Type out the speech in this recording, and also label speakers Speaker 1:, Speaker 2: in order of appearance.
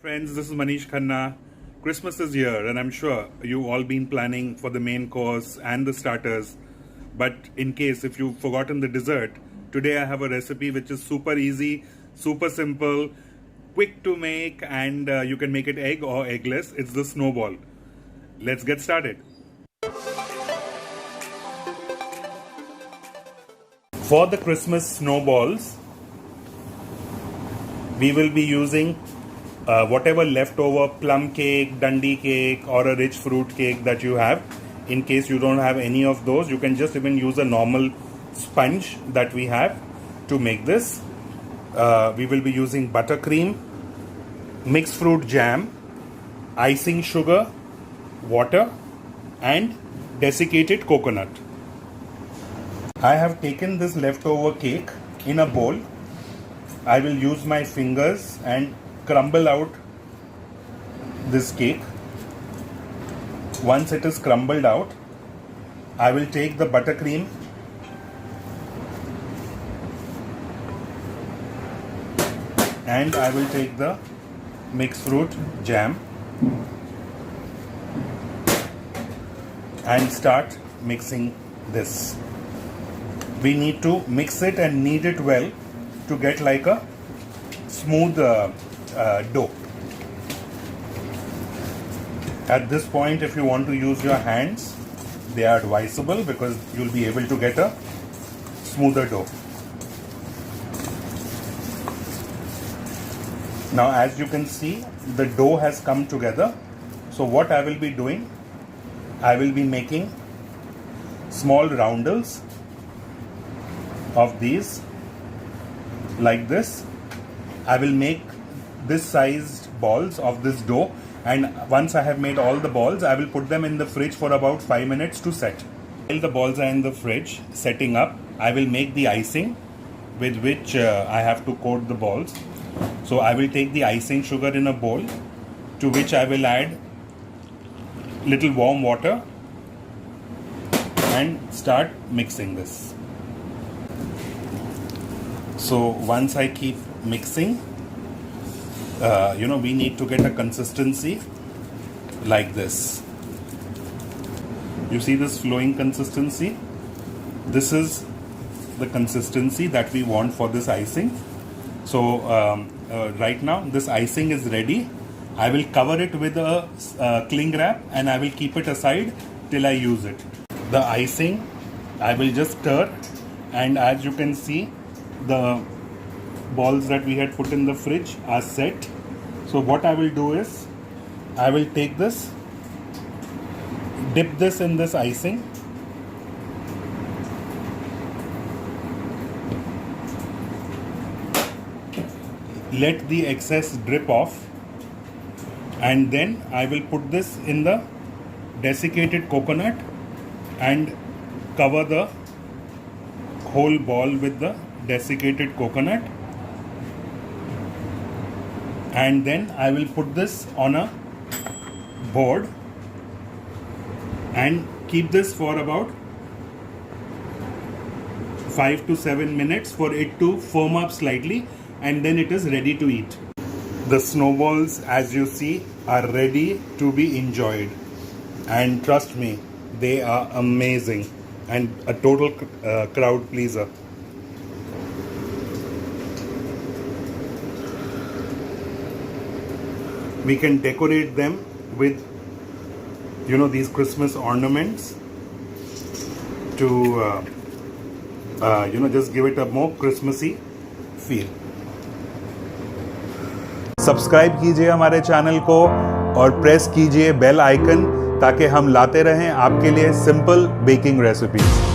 Speaker 1: Friends, this is Manish Khanna. Christmas is here and I'm sure you've all been planning for the main course and the starters. But in case if you've forgotten the dessert, today I have a recipe which is super easy, super simple, quick to make, and you can make it egg or eggless. It's the snowball. Let's get started. For the Christmas snowballs, we will be using whatever leftover plum cake, Dundee cake, or a rich fruit cake that you have. In case you don't have any of those, you can just even use a normal sponge that we have to make this. We will be using buttercream, mixed fruit jam, icing sugar, water, and desiccated coconut. I have taken this leftover cake in a bowl. I will use my fingers and crumble out this cake. Once it is crumbled out, I will take the buttercream and I will take the mixed fruit jam and start mixing this. We need to mix it and knead it well to get like a smooth dough. At this point, if you want to use your hands, they are advisable because you'll be able to get a smoother dough. Now, as you can see, the dough has come together. So what I will be doing, I will be making small roundels of these like this. I will make this sized balls of this dough, and once I have made all the balls, I will put them in the fridge for about 5 minutes to set. While the balls are in the fridge setting up, I will make the icing with which I have to coat the balls. So I will take the icing sugar in a bowl, to which I will add little warm water and start mixing this. So once I keep mixing, we need to get a consistency like this. You see this flowing consistency? This is the consistency that we want for this icing. So right now this icing is ready. I will cover it with a cling wrap and I will keep it aside till I use it. The icing I will just stir, and as you can see, the balls that we had put in the fridge are set. So what I will do is, I will take this, dip this in this icing, let the excess drip off, and then I will put this in the desiccated coconut and cover the whole ball with the desiccated coconut, and then I will put this on a board and keep this for about 5 to 7 minutes for it to firm up slightly, and then it is ready to eat. The snowballs, as you see, are ready to be enjoyed, and trust me, they are amazing and a total crowd pleaser. We can decorate them with these Christmas ornaments to just give it a more Christmassy feel. Subscribe कीजिए हमारे channel को और press कीजिए bell icon ताकि हम लाते रहें आपके लिए सिंपल बेकिंग रेसिपीज।